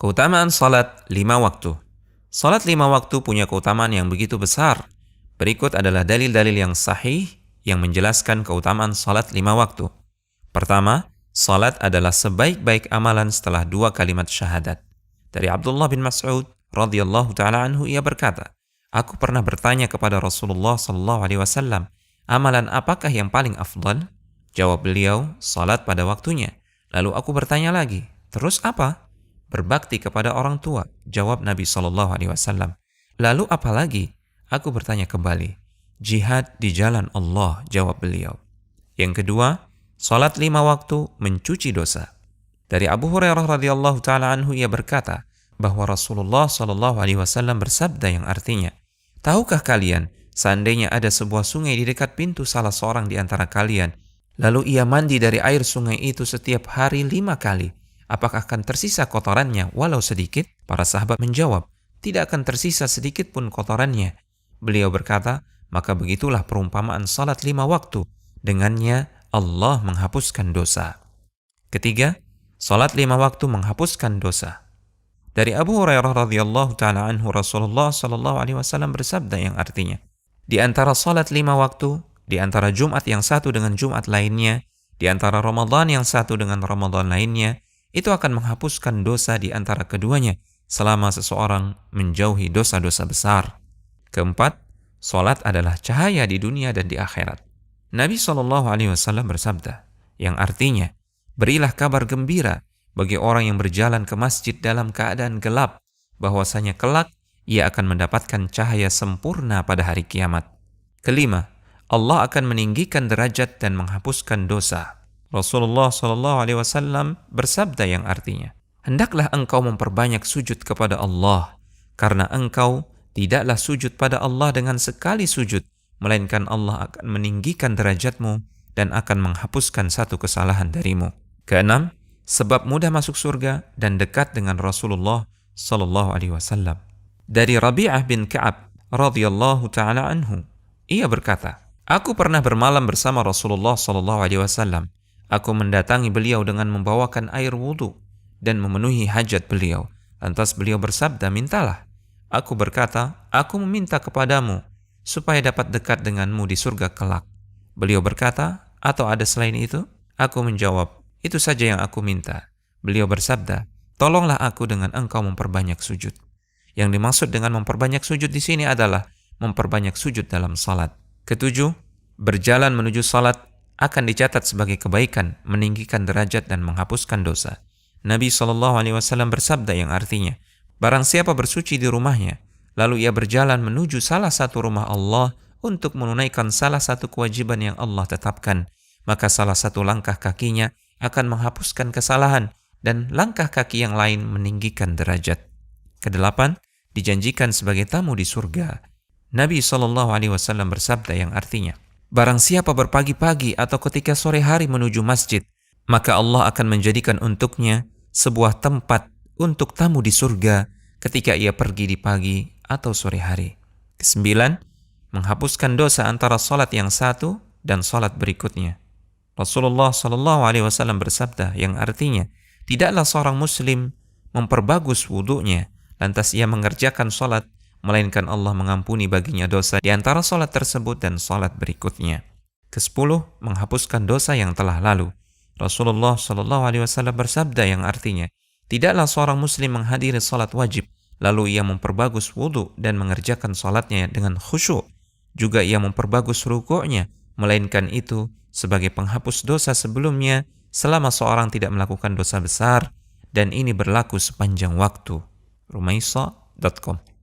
Keutamaan salat 5 waktu. Salat 5 waktu punya keutamaan yang begitu besar. Berikut adalah dalil-dalil yang sahih yang menjelaskan keutamaan salat 5 waktu. Pertama, salat adalah sebaik-baik amalan setelah 2 kalimat syahadat. Dari Abdullah bin Mas'ud radhiyallahu taala anhu, ia berkata, aku pernah bertanya kepada Rasulullah sallallahu alaihi wasallam, amalan apakah yang paling afdal? Jawab beliau, salat pada waktunya. Lalu aku bertanya lagi, terus apa? Berbakti kepada orang tua, jawab Nabi sallallahu alaihi wasallam. Lalu apa lagi? Aku bertanya kembali, jihad di jalan Allah, jawab beliau. Yang kedua, salat 5 waktu mencuci dosa. Dari Abu Hurairah radhiyallahu taala anhu, ia berkata bahwa Rasulullah sallallahu alaihi wasallam bersabda yang artinya, tahukah kalian seandainya ada sebuah sungai di dekat pintu salah seorang di antara kalian, lalu ia mandi dari air sungai itu setiap hari 5 kali, apakah akan tersisa kotorannya walau sedikit? Para sahabat menjawab, tidak akan tersisa sedikit pun kotorannya. Beliau berkata, maka begitulah perumpamaan salat 5 waktu. Dengannya Allah menghapuskan dosa. Ketiga, salat 5 waktu menghapuskan dosa. Dari Abu Hurairah radhiyallahu taala anhu, Rasulullah sallallahu alaihi wasallam bersabda yang artinya, di antara salat 5 waktu, di antara Jumat yang satu dengan Jumat lainnya, di antara Ramadan yang satu dengan Ramadan lainnya, itu akan menghapuskan dosa di antara keduanya selama seseorang menjauhi dosa-dosa besar. Keempat, salat adalah cahaya di dunia dan di akhirat. Nabi sallallahu alaihi wasallam bersabda, yang artinya, berilah kabar gembira bagi orang yang berjalan ke masjid dalam keadaan gelap, bahwasanya kelak ia akan mendapatkan cahaya sempurna pada hari kiamat. Kelima, Allah akan meninggikan derajat dan menghapuskan dosa. Rasulullah SAW bersabda yang artinya, hendaklah engkau memperbanyak sujud kepada Allah, karena engkau tidaklah sujud pada Allah dengan sekali sujud, melainkan Allah akan meninggikan derajatmu dan akan menghapuskan satu kesalahan darimu. Keenam, sebab mudah masuk surga dan dekat dengan Rasulullah SAW. Dari Rabi'ah bin Ka'ab radhiyallahu taala anhu, ia berkata, aku pernah bermalam bersama Rasulullah SAW. Aku mendatangi beliau dengan membawakan air wudhu dan memenuhi hajat beliau. Lantas beliau bersabda, mintalah. Aku berkata, aku meminta kepadamu supaya dapat dekat denganmu di surga kelak. Beliau berkata, atau ada selain itu? Aku menjawab, itu saja yang aku minta. Beliau bersabda, tolonglah aku dengan engkau memperbanyak sujud. Yang dimaksud dengan memperbanyak sujud di sini adalah memperbanyak sujud dalam salat. Ketujuh, berjalan menuju salat akan dicatat sebagai kebaikan, meninggikan derajat dan menghapuskan dosa. Nabi SAW bersabda yang artinya, barang siapa bersuci di rumahnya, lalu ia berjalan menuju salah satu rumah Allah untuk menunaikan salah satu kewajiban yang Allah tetapkan, maka salah satu langkah kakinya akan menghapuskan kesalahan dan langkah kaki yang lain meninggikan derajat. Kedelapan, dijanjikan sebagai tamu di surga. Nabi SAW bersabda yang artinya, barang siapa berpagi-pagi atau ketika sore hari menuju masjid, maka Allah akan menjadikan untuknya sebuah tempat untuk tamu di surga ketika ia pergi di pagi atau sore hari. Kesembilan, menghapuskan dosa antara salat yang satu dan salat berikutnya. Rasulullah SAW bersabda yang artinya, tidaklah seorang muslim memperbagus wudunya lantas ia mengerjakan salat, melainkan Allah mengampuni baginya dosa di antara salat tersebut dan salat berikutnya. Kesepuluh, menghapuskan dosa yang telah lalu. Rasulullah SAW bersabda yang artinya, tidaklah seorang muslim menghadiri salat wajib, lalu ia memperbagus wudu dan mengerjakan salatnya dengan khusyuk. Juga ia memperbagus rukuknya, melainkan itu sebagai penghapus dosa sebelumnya selama seorang tidak melakukan dosa besar, dan ini berlaku sepanjang waktu. Rumaisa.com